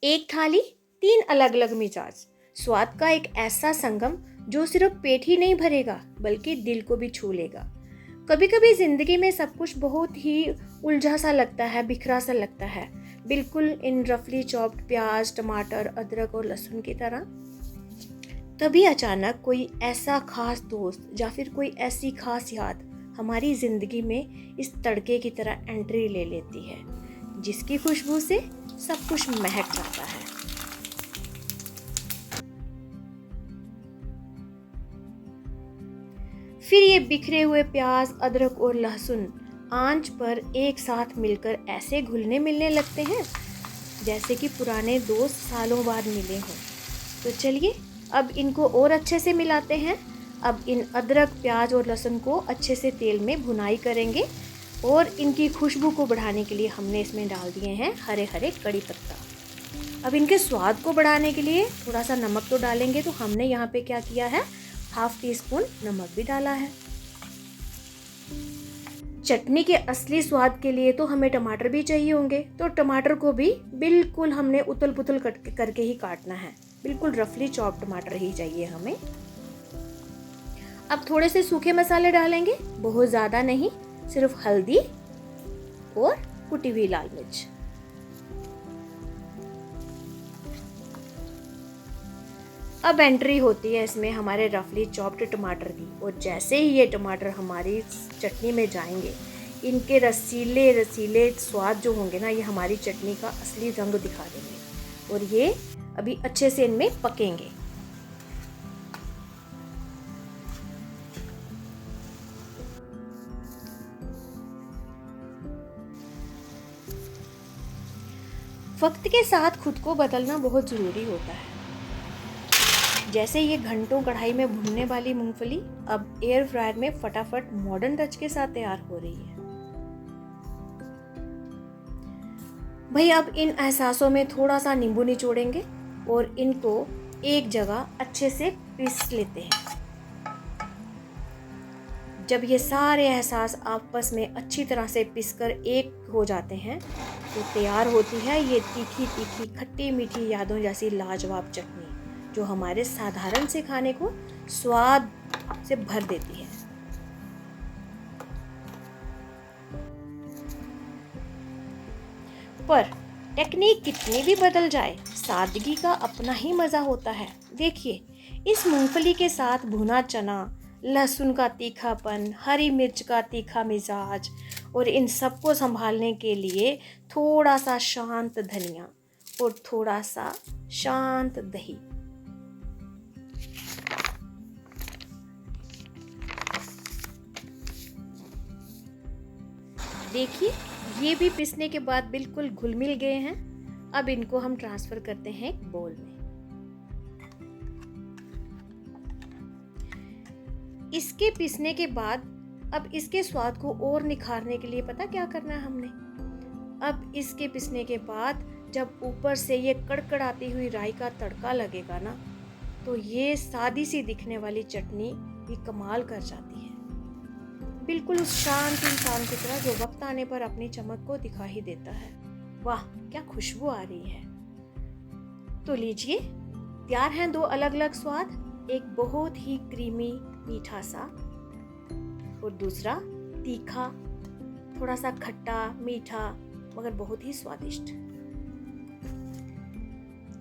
एक थाली, तीन अलग अलग मिजाज। स्वाद का एक ऐसा संगम जो सिर्फ पेट ही नहीं भरेगा बल्कि दिल को भी छू लेगा। कभी कभी जिंदगी में सब कुछ बहुत ही उलझा सा लगता है, बिखरा सा लगता है, बिल्कुल इन रफली चॉप्ड प्याज, टमाटर, अदरक और लहसुन की तरह। तभी अचानक कोई ऐसा खास दोस्त या फिर कोई ऐसी खास याद हमारी जिंदगी में इस तड़के की तरह एंट्री ले लेती है, जिसकी खुशबू से सब कुछ महक जाता है। फिर ये बिखरे हुए प्याज, अदरक और लहसुन आंच पर एक साथ मिलकर ऐसे घुलने मिलने लगते हैं जैसे कि पुराने दोस्त सालों बाद मिले हों। तो चलिए अब इनको और अच्छे से मिलाते हैं। अब इन अदरक, प्याज और लहसुन को अच्छे से तेल में भुनाई करेंगे और इनकी खुशबू को बढ़ाने के लिए हमने इसमें डाल दिए हैं हरे हरे कड़ी पत्ता। अब इनके स्वाद को बढ़ाने के लिए थोड़ा सा नमक तो डालेंगे, तो हमने यहाँ पे क्या किया है, 1/2 टीस्पून नमक भी डाला है। चटनी के असली स्वाद के लिए तो हमें टमाटर भी चाहिए होंगे, तो टमाटर को भी बिल्कुल हमने उतल पुतल करके ही काटना है। बिल्कुल रफली चॉप टमाटर ही चाहिए हमें। अब थोड़े से सूखे मसाले डालेंगे, बहुत ज़्यादा नहीं, सिर्फ हल्दी और कुटी हुई लाल मिर्च। अब एंट्री होती है इसमें हमारे रफली चॉप्ड टमाटर की, और जैसे ही ये टमाटर हमारी चटनी में जाएंगे, इनके रसीले रसीले स्वाद जो होंगे ना, ये हमारी चटनी का असली रंग दिखा देंगे और ये अभी अच्छे से इनमें पकेंगे। वक्त के साथ खुद को बदलना बहुत ज़रूरी होता है। जैसे ये घंटों कढ़ाई में भुनने वाली मूंगफली अब एयर फ्रायर में फटाफट मॉडर्न टच के साथ तैयार हो रही है। भाई अब इन एहसासों में थोड़ा सा नींबू निचोड़ेंगे और इनको एक जगह अच्छे से पीस लेते हैं। जब ये सारे एहसास आपस में अच्छी तरह से पिसकर एक हो जाते हैं, तो तैयार होती है ये तीखी तीखी खट्टी मीठी यादों जैसी लाजवाब चटनी, जो हमारे साधारण से खाने को स्वाद से भर देती है। पर टेक्निक कितनी भी बदल जाए, सादगी का अपना ही मज़ा होता है। देखिए, इस मूंगफली के साथ भुना चना, लहसुन का तीखापन, हरी मिर्च का तीखा मिजाज और इन सबको संभालने के लिए थोड़ा सा शांत धनिया और थोड़ा सा शांत दही। देखिए, ये भी पिसने के बाद बिल्कुल घुल मिल गए हैं। अब इनको हम ट्रांसफर करते हैं एक बोल में। इसके पिसने के बाद अब इसके स्वाद को और निखारने के लिए पता क्या करना है हमने? अब इसके पिसने के बाद जब ऊपर से ये कड़कड़ाती हुई राई का तड़का लगेगा ना, तो ये सादी सी दिखने वाली चटनी भी कमाल कर जाती है। बिल्कुल उस शांत इंसान की तरह जो वक्त आने पर अपनी चमक को दिखा ही देता है। वाह, क्या खुशबू आ रही है। तो लीजिए, तैयार हैं 2 अलग अलग स्वाद। एक बहुत ही क्रीमी मीठा सा और दूसरा तीखा, थोड़ा सा खट्टा मीठा मगर बहुत ही स्वादिष्ट।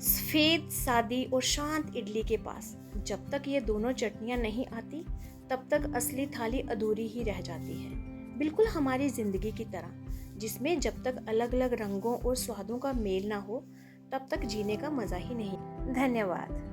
सफेद सादी और शांत इडली के पास जब तक ये दोनों चटनियाँ नहीं आती, तब तक असली थाली अधूरी ही रह जाती है। बिल्कुल हमारी जिंदगी की तरह, जिसमें जब तक अलग अलग रंगों और स्वादों का मेल ना हो, तब तक जीने का मज़ा ही नहीं। धन्यवाद।